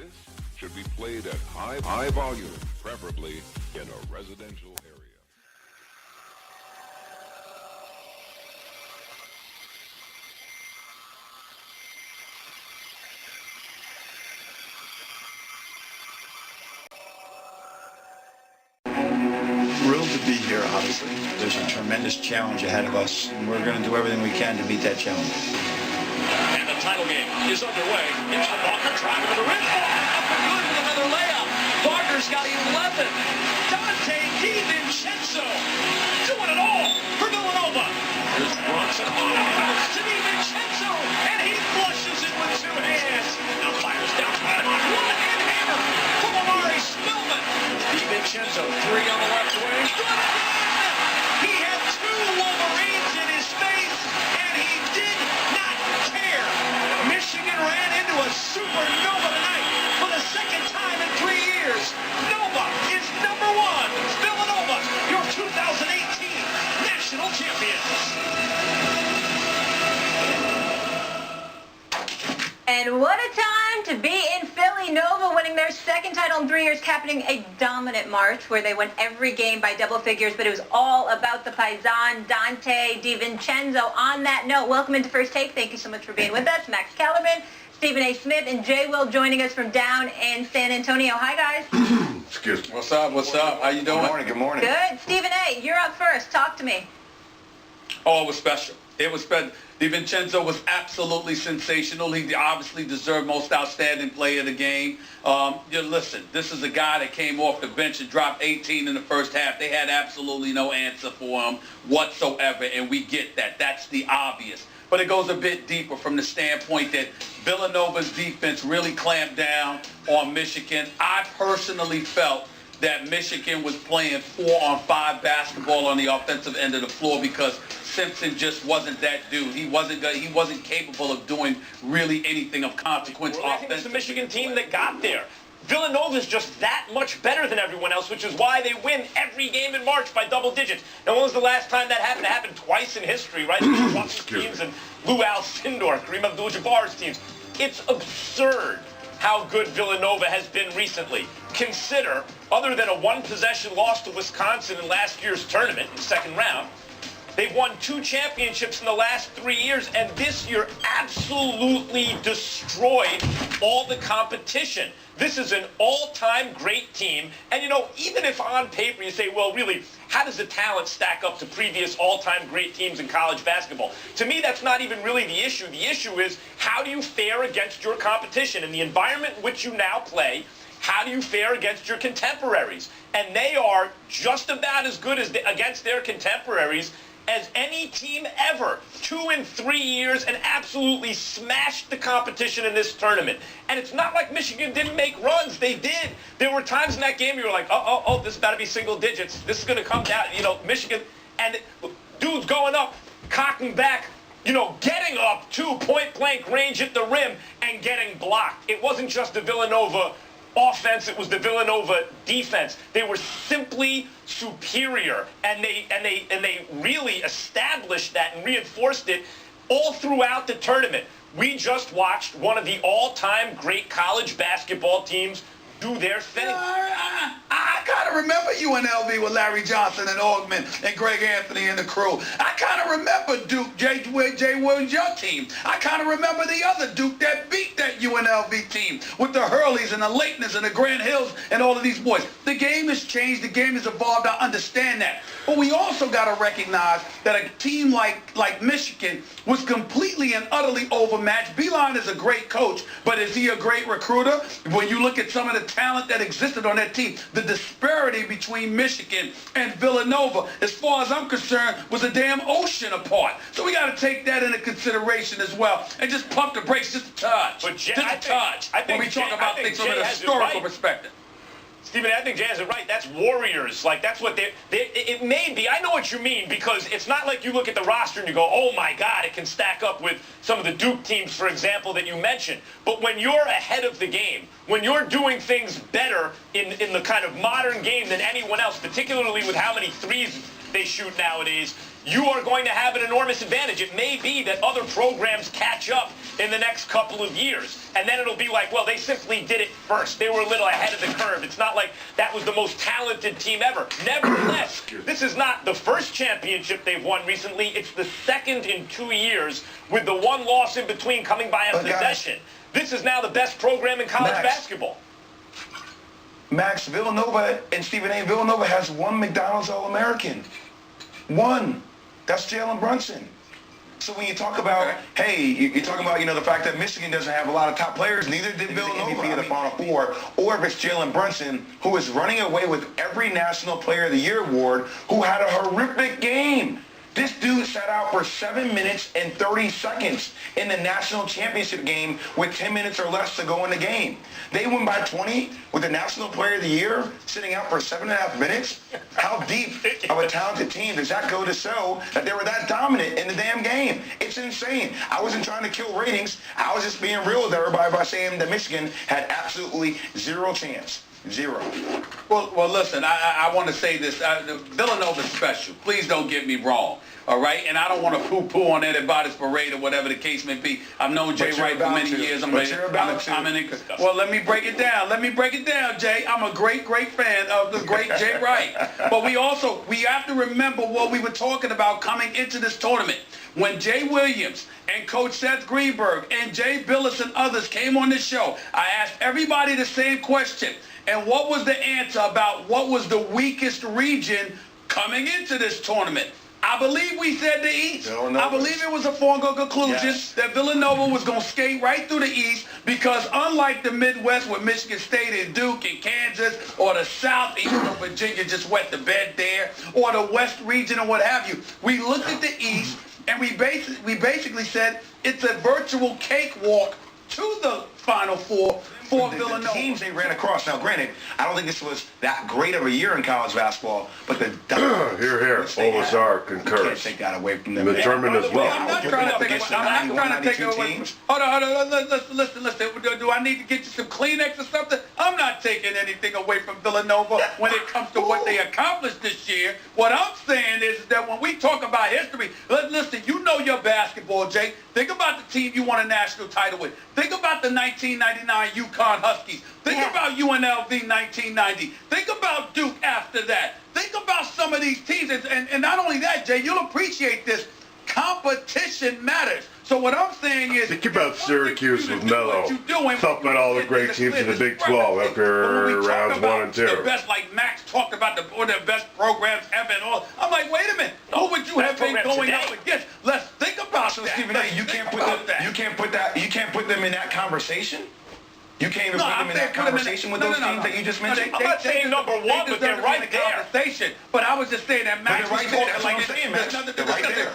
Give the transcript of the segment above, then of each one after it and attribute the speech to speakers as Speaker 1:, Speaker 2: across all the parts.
Speaker 1: This should be played at high volume, preferably in a residential area.
Speaker 2: Thrilled to be here, obviously. There's a tremendous challenge ahead of us, and we're going to do everything we can to meet that challenge.
Speaker 3: And the title game is underway. It's the Walker driving to the rim. Up and good with another layup. Walker's got 11. Dante DiVincenzo doing it all for Villanova. Here's Brunson on it. To DiVincenzo, and he flushes it with two hands. Now fires down. One-hand hammer from Amari Spillman. DiVincenzo, three on the left wing. Good again! He had two Wolverines in his face, and he did not care. Michigan ran into a supernova tonight for the second time in 3 years. Nova is number one. Villanova, your 2018 national champions.
Speaker 4: And what a time to be in Philly. Nova winning their second title in 3 years, capping a dominant March where they won every game by double figures, but it was all about the Paisan, Dante DiVincenzo. On that note, welcome into First Take. Thank you so much for being with us. Max Kellerman, Stephen A. Smith, and Jay Will joining us from down in San Antonio. Hi, guys.
Speaker 1: Excuse me.
Speaker 2: What's up? What's up? How you doing? Good morning.
Speaker 4: Good. Stephen A., you're up first. Talk to me.
Speaker 5: Oh, it was special. It was special. DiVincenzo was absolutely sensational. He obviously deserved most outstanding player of the game. Listen, this is a guy that came off the bench and dropped 18 in the first half. They had absolutely no answer for him whatsoever, and we get that. That's the obvious. But it goes a bit deeper from the standpoint that Villanova's defense really clamped down on Michigan. I personally felt that Michigan was playing 4-on-5 basketball on the offensive end of the floor because Simpson just wasn't that dude. He wasn't capable of doing really anything of consequence offensively.
Speaker 3: I think it's the Michigan team that got there. Villanova's just that much better than everyone else, which is why they win every game in March by double digits. Now, when was the last time that happened? It happened twice in history, right? Watson teams and Lou Alcindor, Kareem Abdul-Jabbar's teams. It's absurd how good Villanova has been recently. Consider, other than a one-possession loss to Wisconsin in last year's tournament, in the second round, they've won 2 championships in the last 3 years, and this year absolutely destroyed all the competition. This is an all-time great team, and even if on paper you say, well, really, how does the talent stack up to previous all-time great teams in college basketball? To me, that's not even really the issue. The issue is, how do you fare against your competition? In the environment in which you now play, how do you fare against your contemporaries? And they are just about as good as against their contemporaries as any team ever. 2 in 3 years, and absolutely smashed the competition in this tournament. And it's not like Michigan didn't make runs. They did. There were times in that game you were like, oh, this is about to be single digits. This is going to come down, Michigan. And dudes going up, cocking back, getting up to point-blank range at the rim and getting blocked. It wasn't just the Villanova offense, it was the Villanova defense. They were simply superior, and they really established that and reinforced it all throughout the tournament. We just watched one of the all-time great college basketball teams do their thing.
Speaker 6: I kind of remember UNLV with Larry Johnson and Augman and Greg Anthony and the crew. I kind of remember Duke, Jay Williams, your team. I kind of remember the other Duke that beat that UNLV team with the Hurleys and the Leitners and the Grant Hills and all of these boys. The game has changed. The game has evolved. I understand that. But we also got to recognize that a team like Michigan was completely and utterly overmatched. Beeline is a great coach, but is he a great recruiter? When you look at some of the talent that existed on that team, the disparity between Michigan and Villanova, as far as I'm concerned, was a damn ocean apart. So we got to take that into consideration as well, and just pump the brakes just a touch.
Speaker 3: But Jay,
Speaker 6: when we talk about things from an historical perspective.
Speaker 3: Stephen, I think Jay has it right. That's Warriors. Like, that's what it may be. I know what you mean, because it's not like you look at the roster and you go, oh my God, it can stack up with some of the Duke teams, for example, that you mentioned. But when you're ahead of the game, when you're doing things better in the kind of modern game than anyone else, particularly with how many threes they shoot nowadays, you are going to have an enormous advantage. It may be that other programs catch up in the next couple of years, and then it'll be like, well, they simply did it first. They were a little ahead of the curve. It's not like that was the most talented team ever. Nevertheless, this is not the first championship they've won recently. It's the second in 2 years, with the one loss in between coming by a possession. This is now the best program in college basketball.
Speaker 7: Max, Villanova and Stephen A. Villanova has one McDonald's All-American. One. That's Jalen Brunson. So when you talk about, hey, you're talking about, the fact that Michigan doesn't have a lot of top players, neither did Villanova. MVP of the Final Four, or if it's Jalen Brunson, who is running away with every National Player of the Year award, who had a horrific game. This dude sat out for 7 minutes and 30 seconds in the national championship game with 10 minutes or less to go in the game. They win by 20 with the National Player of the Year sitting out for 7.5 minutes. How deep of a talented team does that go to show that they were that dominant in the damn game? It's insane. I wasn't trying to kill ratings. I was just being real with everybody by saying that Michigan had absolutely zero chance. Zero.
Speaker 5: Well, listen, I want to say this. Villanova's special. Please don't get me wrong. All right? And I don't want to poo-poo on anybody's parade or whatever the case may be. I've known Jay Wright for many years. Well, let me break it down. Let me break it down, Jay. I'm a great, great fan of the great Jay Wright. But we have to remember what we were talking about coming into this tournament. When Jay Williams and Coach Seth Greenberg and Jay Billis and others came on this show, I asked everybody the same question. And what was the answer about what was the weakest region coming into this tournament? I believe we said the East. I believe it was a foregone conclusion that Villanova was going to skate right through the East because unlike the Midwest with Michigan State and Duke and Kansas, or the South, even though Virginia just wet the bed there, or the West region or what have you, we looked at the East and we basically said it's a virtual cakewalk to the Final Four for Villanova.
Speaker 7: The teams they ran across. Now, granted, I don't think this was that great of a year in college basketball, but the
Speaker 8: here, OMSR concurs.
Speaker 7: You can't take that away from them.
Speaker 8: McDermott as well.
Speaker 5: I'm not trying to take it away. Hold on. Listen. Do I need to get you some Kleenex or something? I'm not taking anything away from Villanova when it comes to what they accomplished this year. What I'm saying is that when we talk about history, listen, you know your basketball, Jay. Think about the team you won a national title with. Think about the 1999 UConn Huskies. Think about UNLV 1990. Think about Duke after that. Think about some of these teams. And not only that, Jay, you'll appreciate this. Competition matters. So what I'm saying is...
Speaker 8: Think about Syracuse with Melo thumping all the great teams in the Big 12 after rounds 1 and 2.
Speaker 5: The best, like Max talked about, one of the best programs ever and all. I'm like, wait a minute. Who would you have been going up against? Let's think about that.
Speaker 7: Stephen A., you can't put them in that conversation? You can't even put them in that conversation with those teams that you just mentioned?
Speaker 3: I'm not saying number one, but they're right there.
Speaker 5: But I was just saying that Max
Speaker 7: was talking like they're right there.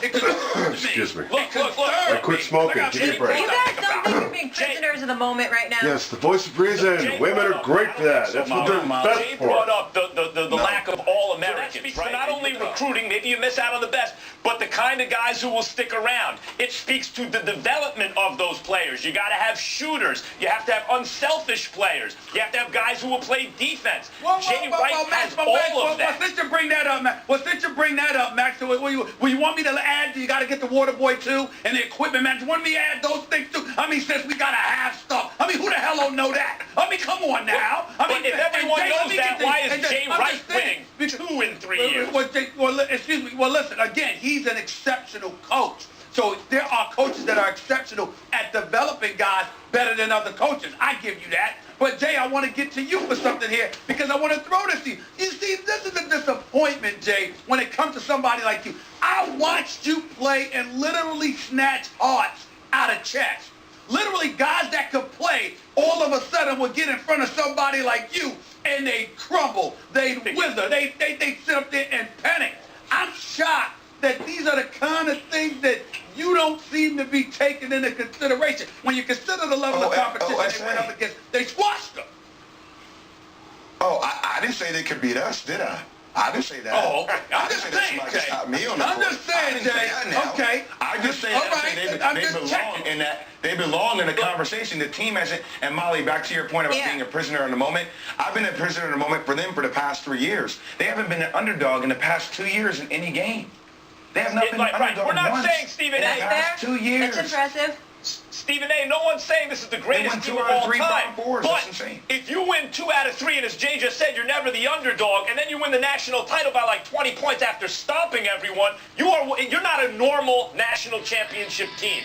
Speaker 8: Excuse me.
Speaker 3: Look.
Speaker 8: Quit smoking. Give me a break.
Speaker 4: You guys don't think you're being prisoners of the moment right now?
Speaker 8: Yes, the voice of reason. Women are great for that. That's what they're best
Speaker 3: Jay
Speaker 8: for.
Speaker 3: brought up the lack of All-Americans. So not only recruiting, maybe you miss out on the best, but the kind of guys who will stick around. It speaks to the development of those players. You got to have shooters. You have to have unselfish players. You have to have guys who will play defense. Jay Wright has all of that.
Speaker 5: Since you bring that up, Max, will you want me to add, you got to get the water boy too, and the equipment man? You want me to add those things too? I mean, since we got to have stuff. I mean, who the hell don't know that? I mean, come on now.
Speaker 3: But if everyone knows that, why is Jay Wright winning 2 in 3 years?
Speaker 5: Excuse me. Well, listen, again, he's an exceptional coach. So there are coaches that are exceptional at developing guys better than other coaches. I give you that. But, Jay, I want to get to you for something here because I want to throw this to you. You see, this is a disappointment, Jay, when it comes to somebody like you. I watched you play and literally snatch hearts out of chests. Literally, guys that could play all of a sudden would get in front of somebody like you and they crumble, they wither, they sit up there and panic. I'm shocked that these are the kind of things that you don't seem to be taking into consideration. When you consider the level of competition they went up against, they squashed them.
Speaker 7: Oh, I didn't say they could beat us, did I? I didn't say that.
Speaker 5: Oh, okay.
Speaker 7: I didn't say that somebody could stop me on the
Speaker 6: I'm
Speaker 7: court.
Speaker 6: just saying,
Speaker 7: I didn't say
Speaker 6: Jay.
Speaker 7: that now.
Speaker 6: Okay.
Speaker 7: I just say
Speaker 6: All
Speaker 7: that
Speaker 6: right. I'm
Speaker 7: they
Speaker 6: just
Speaker 7: belong
Speaker 6: checking.
Speaker 7: in that. They belong in the conversation. The team hasn't. And Molly, back to your point about being a prisoner in the moment. I've been a prisoner in the moment for them for the past 3 years. They haven't been an underdog in the past 2 years in any game. They have not been an underdog
Speaker 3: We're not
Speaker 7: once
Speaker 3: saying Stephen
Speaker 7: in
Speaker 3: A.
Speaker 7: the past 2 years.
Speaker 4: It's impressive.
Speaker 3: Stephen A., no one's saying this is the greatest team of all time. But if you win 2 out of 3, and as Jay just said, you're never the underdog, and then you win the national title by like 20 points after stomping everyone, you're not a normal national championship team.